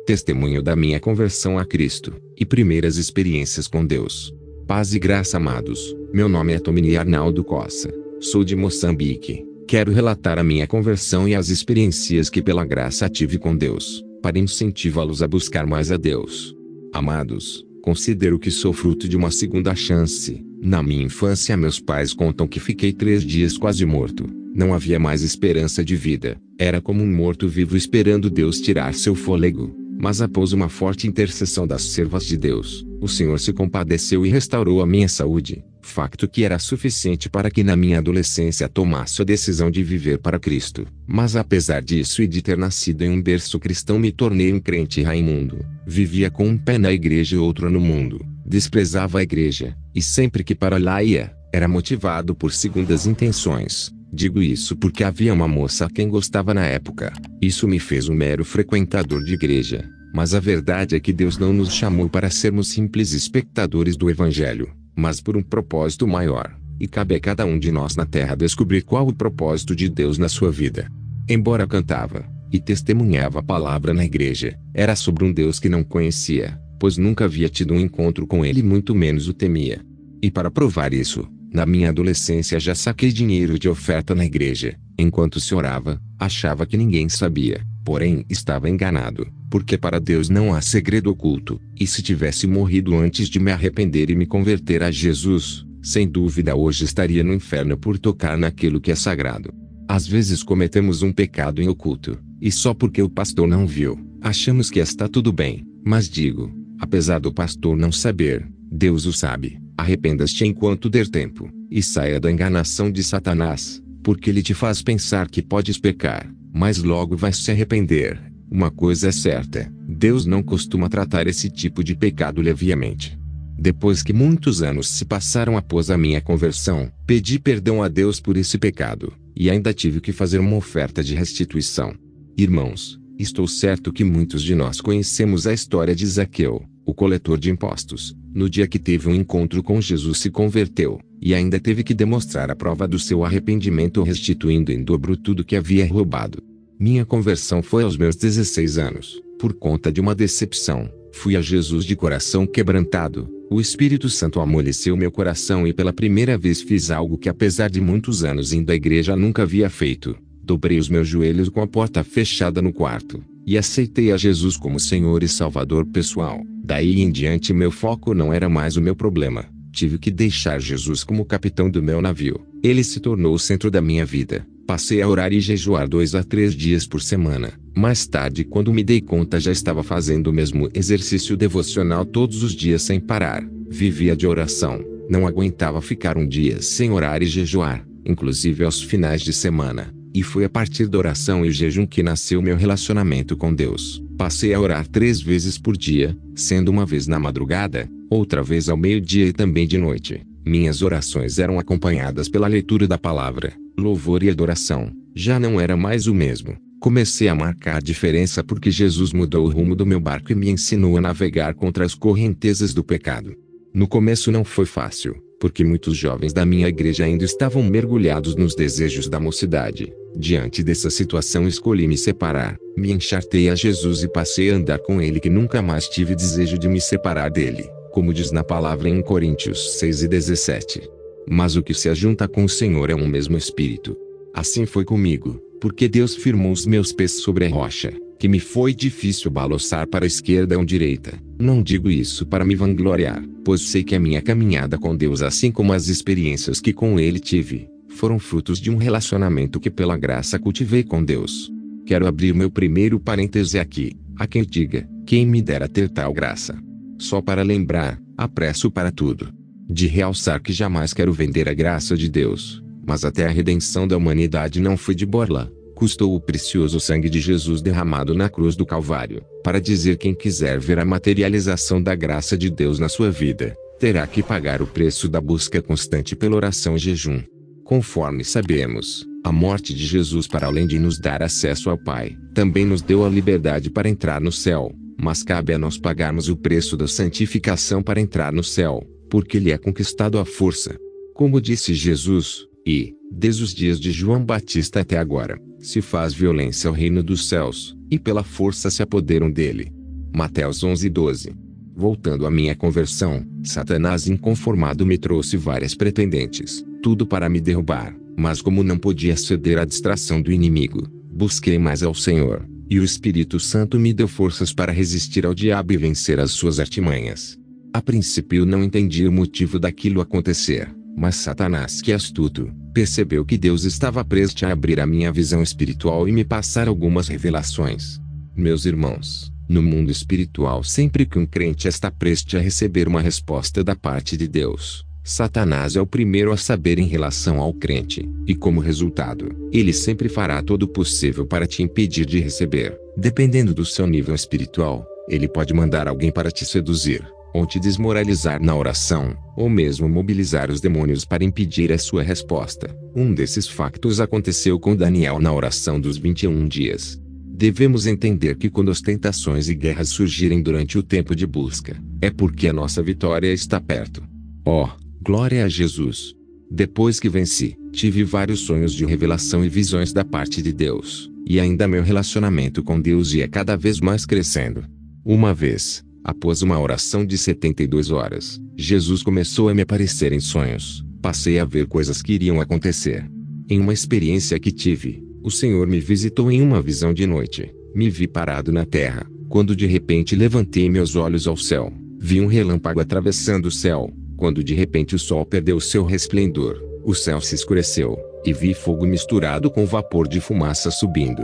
testemunho da minha conversão a Cristo, e primeiras experiências com Deus. Paz e graça, amados. Meu nome é Tomini Arnaldo Costa. Sou de Moçambique. Quero relatar a minha conversão e as experiências que pela graça tive com Deus, para incentivá-los a buscar mais a Deus. Amados, considero que sou fruto de uma segunda chance. Na minha infância, meus pais contam que fiquei 3 dias quase morto. Não havia mais esperança de vida. Era como um morto-vivo esperando Deus tirar seu fôlego. Mas após uma forte intercessão das servas de Deus, o Senhor se compadeceu e restaurou a minha saúde, facto que era suficiente para que na minha adolescência tomasse a decisão de viver para Cristo. Mas apesar disso e de ter nascido em um berço cristão, me tornei um crente raimundo. Vivia com um pé na igreja e outro no mundo. Desprezava a igreja, e sempre que para lá ia, era motivado por segundas intenções. Digo isso porque havia uma moça a quem gostava na época. Isso me fez um mero frequentador de igreja. Mas a verdade é que Deus não nos chamou para sermos simples espectadores do Evangelho, mas por um propósito maior. E cabe a cada um de nós na terra descobrir qual o propósito de Deus na sua vida. Embora cantava e testemunhava a palavra na igreja, era sobre um Deus que não conhecia, pois nunca havia tido um encontro com ele e muito menos o temia. E para provar isso, na minha adolescência já saquei dinheiro de oferta na igreja. Enquanto se orava, achava que ninguém sabia, porém estava enganado, porque para Deus não há segredo oculto, e se tivesse morrido antes de me arrepender e me converter a Jesus, sem dúvida hoje estaria no inferno por tocar naquilo que é sagrado. Às vezes cometemos um pecado em oculto, e só porque o pastor não viu, achamos que está tudo bem, mas digo, apesar do pastor não saber, Deus o sabe. Arrependa-te enquanto der tempo, e saia da enganação de Satanás, porque ele te faz pensar que podes pecar, mas logo vais se arrepender. Uma coisa é certa, Deus não costuma tratar esse tipo de pecado leviamente. Depois que muitos anos se passaram após a minha conversão, pedi perdão a Deus por esse pecado, e ainda tive que fazer uma oferta de restituição. Irmãos, estou certo que muitos de nós conhecemos a história de Zaqueu, o coletor de impostos. No dia que teve um encontro com Jesus se converteu, e ainda teve que demonstrar a prova do seu arrependimento restituindo em dobro tudo que havia roubado. Minha conversão foi aos meus 16 anos, por conta de uma decepção. Fui a Jesus de coração quebrantado, o Espírito Santo amoleceu meu coração e pela primeira vez fiz algo que apesar de muitos anos indo à igreja nunca havia feito. Dobrei os meus joelhos com a porta fechada no quarto, e aceitei a Jesus como Senhor e Salvador pessoal. Daí em diante meu foco não era mais o meu problema. Tive que deixar Jesus como capitão do meu navio. Ele se tornou o centro da minha vida. Passei a orar e jejuar 2 a 3 dias por semana. Mais tarde, quando me dei conta, já estava fazendo o mesmo exercício devocional todos os dias sem parar. Vivia de oração. Não aguentava ficar um dia sem orar e jejuar, inclusive aos finais de semana. E foi a partir da oração e jejum que nasceu meu relacionamento com Deus. Passei a orar 3 vezes por dia, sendo uma vez na madrugada, outra vez ao meio-dia e também de noite. Minhas orações eram acompanhadas pela leitura da palavra, louvor e adoração. Já não era mais o mesmo. Comecei a marcar a diferença porque Jesus mudou o rumo do meu barco e me ensinou a navegar contra as correntezas do pecado. No começo não foi fácil, porque muitos jovens da minha igreja ainda estavam mergulhados nos desejos da mocidade. Diante dessa situação escolhi me separar, me enchartei a Jesus e passei a andar com ele que nunca mais tive desejo de me separar dele, como diz na palavra em Coríntios 6:17. Mas o que se ajunta com o Senhor é um mesmo espírito. Assim foi comigo, porque Deus firmou os meus pés sobre a rocha, que me foi difícil balançar para a esquerda ou direita. Não digo isso para me vangloriar, pois sei que a minha caminhada com Deus, assim como as experiências que com Ele tive, foram frutos de um relacionamento que pela graça cultivei com Deus. Quero abrir meu primeiro parêntese aqui, a quem diga, quem me dera ter tal graça. Só para lembrar, apresso para tudo. De realçar que jamais quero vender a graça de Deus, mas até a redenção da humanidade não foi de borla. Custou o precioso sangue de Jesus derramado na cruz do Calvário, para dizer quem quiser ver a materialização da graça de Deus na sua vida, terá que pagar o preço da busca constante pela oração e jejum. Conforme sabemos, a morte de Jesus, para além de nos dar acesso ao Pai, também nos deu a liberdade para entrar no céu, mas cabe a nós pagarmos o preço da santificação para entrar no céu, porque ele é conquistado à força. Como disse Jesus, e, desde os dias de João Batista até agora, se faz violência ao reino dos céus, e pela força se apoderam dele. Mateus 11:12. Voltando à minha conversão, Satanás inconformado me trouxe várias pretendentes, tudo para me derrubar, mas como não podia ceder à distração do inimigo, busquei mais ao Senhor, e o Espírito Santo me deu forças para resistir ao diabo e vencer as suas artimanhas. A princípio não entendi o motivo daquilo acontecer, mas Satanás, que é astuto, percebeu que Deus estava prestes a abrir a minha visão espiritual e me passar algumas revelações. Meus irmãos, no mundo espiritual, sempre que um crente está prestes a receber uma resposta da parte de Deus, Satanás é o primeiro a saber em relação ao crente, e como resultado, ele sempre fará todo o possível para te impedir de receber. Dependendo do seu nível espiritual, ele pode mandar alguém para te seduzir, ou te desmoralizar na oração, ou mesmo mobilizar os demônios para impedir a sua resposta. Um desses factos aconteceu com Daniel na oração dos 21 dias. Devemos entender que quando as tentações e guerras surgirem durante o tempo de busca, é porque a nossa vitória está perto. Oh, glória a Jesus! Depois que venci, tive vários sonhos de revelação e visões da parte de Deus, e ainda meu relacionamento com Deus ia cada vez mais crescendo. Uma vez, após uma oração de 72 horas, Jesus começou a me aparecer em sonhos. Passei a ver coisas que iriam acontecer. Em uma experiência que tive, o Senhor me visitou em uma visão de noite. Me vi parado na terra, quando de repente levantei meus olhos ao céu. Vi um relâmpago atravessando o céu, quando de repente o sol perdeu seu resplendor, o céu se escureceu, e vi fogo misturado com vapor de fumaça subindo.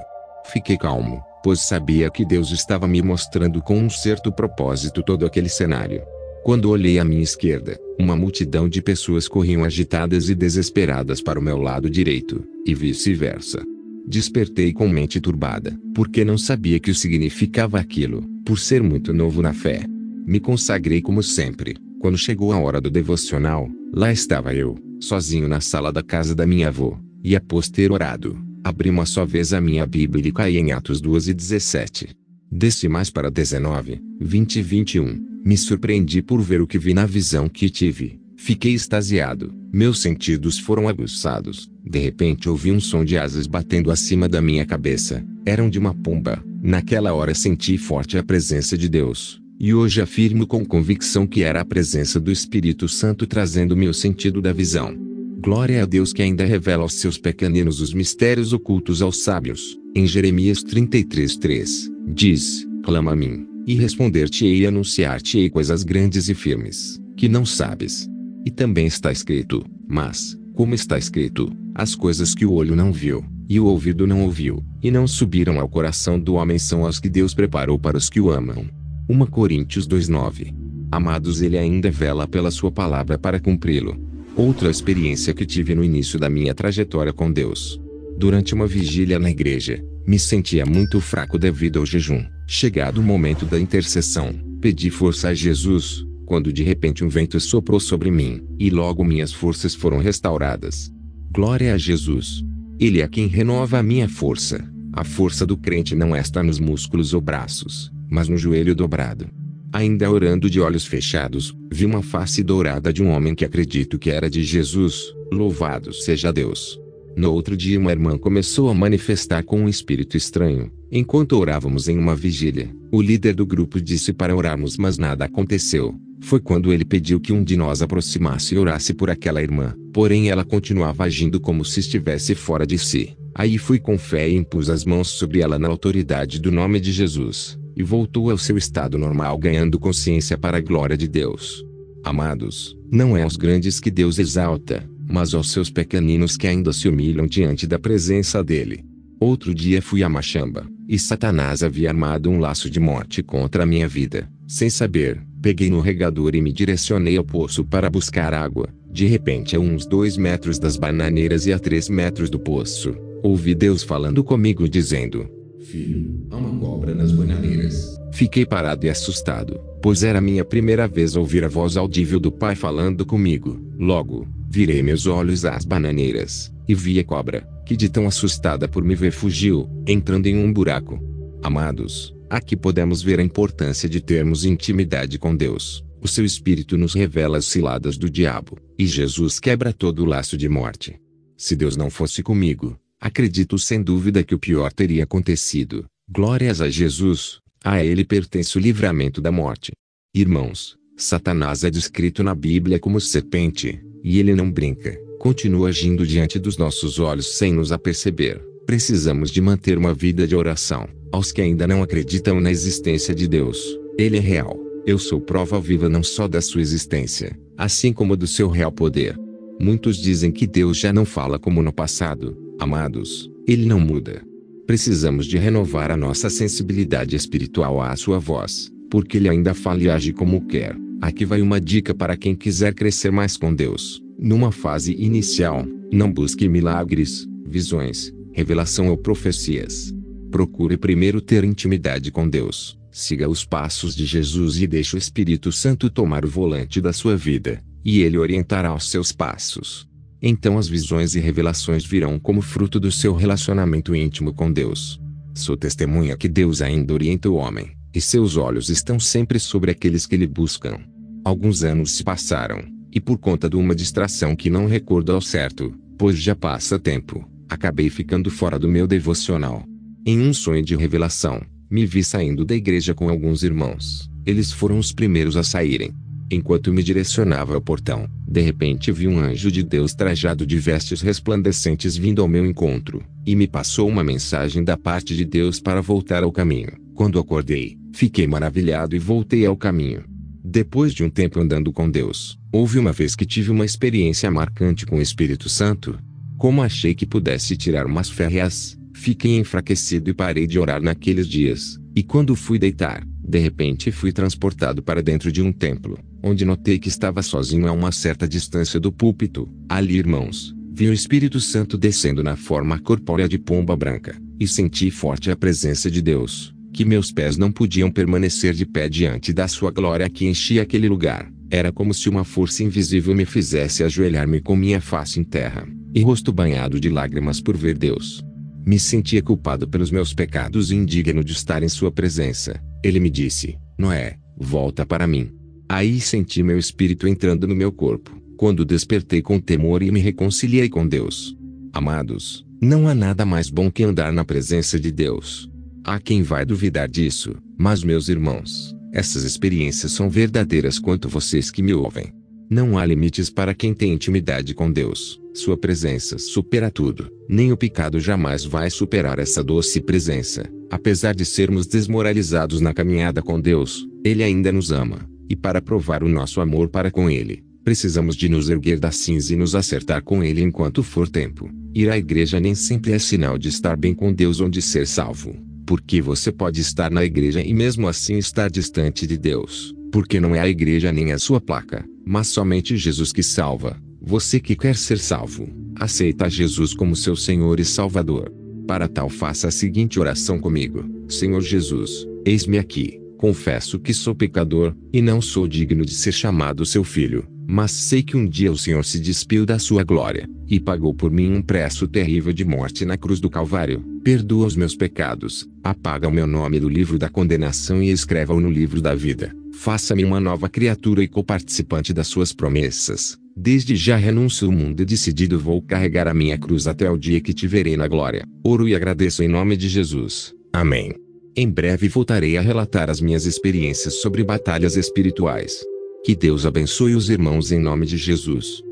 Fiquei calmo, pois sabia que Deus estava me mostrando com um certo propósito todo aquele cenário. Quando olhei à minha esquerda, uma multidão de pessoas corriam agitadas e desesperadas para o meu lado direito, e vice-versa. Despertei com mente turbada, porque não sabia que o significava aquilo, por ser muito novo na fé. Me consagrei como sempre. Quando chegou a hora do devocional, lá estava eu, sozinho na sala da casa da minha avó, e após ter orado, abri uma só vez a minha Bíblia e caí em Atos 2:17. Desci mais para 19, 20 e 21. Me surpreendi por ver o que vi na visão que tive. Fiquei extasiado, meus sentidos foram aguçados. De repente ouvi um som de asas batendo acima da minha cabeça. Eram de uma pomba. Naquela hora senti forte a presença de Deus, e hoje afirmo com convicção que era a presença do Espírito Santo trazendo-me o sentido da visão. Glória a Deus que ainda revela aos seus pequeninos os mistérios ocultos aos sábios. Em Jeremias 33:3, diz: clama a mim, e responder-te-ei e anunciar-te-ei coisas grandes e firmes, que não sabes. E também está escrito: mas, como está escrito, as coisas que o olho não viu, e o ouvido não ouviu, e não subiram ao coração do homem são as que Deus preparou para os que o amam. 1 Coríntios 2:9. Amados, ele ainda vela pela sua palavra para cumpri-lo. Outra experiência que tive no início da minha trajetória com Deus. Durante uma vigília na igreja, me sentia muito fraco devido ao jejum. Chegado o momento da intercessão, pedi força a Jesus, quando de repente um vento soprou sobre mim, e logo minhas forças foram restauradas. Glória a Jesus! Ele é quem renova a minha força. A força do crente não está nos músculos ou braços, mas no joelho dobrado. Ainda orando de olhos fechados, vi uma face dourada de um homem que acredito que era de Jesus. Louvado seja Deus! No outro dia uma irmã começou a manifestar com um espírito estranho. Enquanto orávamos em uma vigília, o líder do grupo disse para orarmos, mas nada aconteceu. Foi quando ele pediu que um de nós aproximasse e orasse por aquela irmã, porém ela continuava agindo como se estivesse fora de si. Aí fui com fé e impus as mãos sobre ela na autoridade do nome de Jesus, e voltou ao seu estado normal ganhando consciência para a glória de Deus. Amados, não é aos grandes que Deus exalta, mas aos seus pequeninos que ainda se humilham diante da presença dele. Outro dia fui a Machamba, e Satanás havia armado um laço de morte contra a minha vida. Sem saber, peguei no regador e me direcionei ao poço para buscar água. De repente, a uns 2 metros das bananeiras e a 3 metros do poço, ouvi Deus falando comigo dizendo: filho, há uma cobra nas bananeiras. Fiquei parado e assustado, pois era minha primeira vez ouvir a voz audível do Pai falando comigo. Logo, virei meus olhos às bananeiras, e vi a cobra, que de tão assustada por me ver fugiu, entrando em um buraco. Amados, aqui podemos ver a importância de termos intimidade com Deus. O seu Espírito nos revela as ciladas do diabo, e Jesus quebra todo o laço de morte. Se Deus não fosse comigo, acredito sem dúvida que o pior teria acontecido. Glórias a Jesus! A ele pertence o livramento da morte. Irmãos, Satanás é descrito na Bíblia como serpente, e ele não brinca, continua agindo diante dos nossos olhos sem nos aperceber. Precisamos de manter uma vida de oração. Aos que ainda não acreditam na existência de Deus, Ele é real. Eu sou prova viva não só da sua existência, assim como do seu real poder. Muitos dizem que Deus já não fala como no passado. Amados, Ele não muda. Precisamos de renovar a nossa sensibilidade espiritual à sua voz, porque Ele ainda fala e age como quer. Aqui vai uma dica para quem quiser crescer mais com Deus. Numa fase inicial, não busque milagres, visões, revelação ou profecias. Procure primeiro ter intimidade com Deus. Siga os passos de Jesus e deixe o Espírito Santo tomar o volante da sua vida, e Ele orientará os seus passos. Então as visões e revelações virão como fruto do seu relacionamento íntimo com Deus. Sou testemunha que Deus ainda orienta o homem, e seus olhos estão sempre sobre aqueles que lhe buscam. Alguns anos se passaram, e por conta de uma distração que não recordo ao certo, pois já passa tempo, acabei ficando fora do meu devocional. Em um sonho de revelação, me vi saindo da igreja com alguns irmãos. Eles foram os primeiros a saírem. Enquanto me direcionava ao portão, de repente vi um anjo de Deus trajado de vestes resplandecentes vindo ao meu encontro, e me passou uma mensagem da parte de Deus para voltar ao caminho. Quando acordei, fiquei maravilhado e voltei ao caminho. Depois de um tempo andando com Deus, houve uma vez que tive uma experiência marcante com o Espírito Santo. Como achei que pudesse tirar umas férias, fiquei enfraquecido e parei de orar naqueles dias, e quando fui deitar, de repente fui transportado para dentro de um templo, onde notei que estava sozinho a uma certa distância do púlpito. Ali, irmãos, vi o Espírito Santo descendo na forma corpórea de pomba branca, e senti forte a presença de Deus, que meus pés não podiam permanecer de pé diante da sua glória que enchia aquele lugar. Era como se uma força invisível me fizesse ajoelhar-me com minha face em terra, e rosto banhado de lágrimas por ver Deus. Me sentia culpado pelos meus pecados e indigno de estar em sua presença. Ele me disse: Noé, volta para mim. Aí senti meu espírito entrando no meu corpo, quando despertei com temor e me reconciliei com Deus. Amados, não há nada mais bom que andar na presença de Deus. Há quem vai duvidar disso, mas meus irmãos, essas experiências são verdadeiras quanto vocês que me ouvem. Não há limites para quem tem intimidade com Deus. Sua presença supera tudo. Nem o pecado jamais vai superar essa doce presença. Apesar de sermos desmoralizados na caminhada com Deus, Ele ainda nos ama. E para provar o nosso amor para com Ele, precisamos de nos erguer da cinza e nos acertar com Ele enquanto for tempo. Ir à igreja nem sempre é sinal de estar bem com Deus ou de ser salvo. Porque você pode estar na igreja e mesmo assim estar distante de Deus. Porque não é a igreja nem a sua placa, mas somente Jesus que salva. Você que quer ser salvo, aceita Jesus como seu Senhor e Salvador. Para tal, faça a seguinte oração comigo: Senhor Jesus, eis-me aqui. Confesso que sou pecador, e não sou digno de ser chamado seu filho, mas sei que um dia o Senhor se despiu da sua glória, e pagou por mim um preço terrível de morte na cruz do Calvário. Perdoa os meus pecados, apaga o meu nome do livro da condenação e escreva-o no livro da vida. Faça-me uma nova criatura e coparticipante das suas promessas. Desde já renuncio ao mundo e decidido vou carregar a minha cruz até o dia que te verei na glória. Oro e agradeço em nome de Jesus. Amém. Em breve voltarei a relatar as minhas experiências sobre batalhas espirituais. Que Deus abençoe os irmãos em nome de Jesus.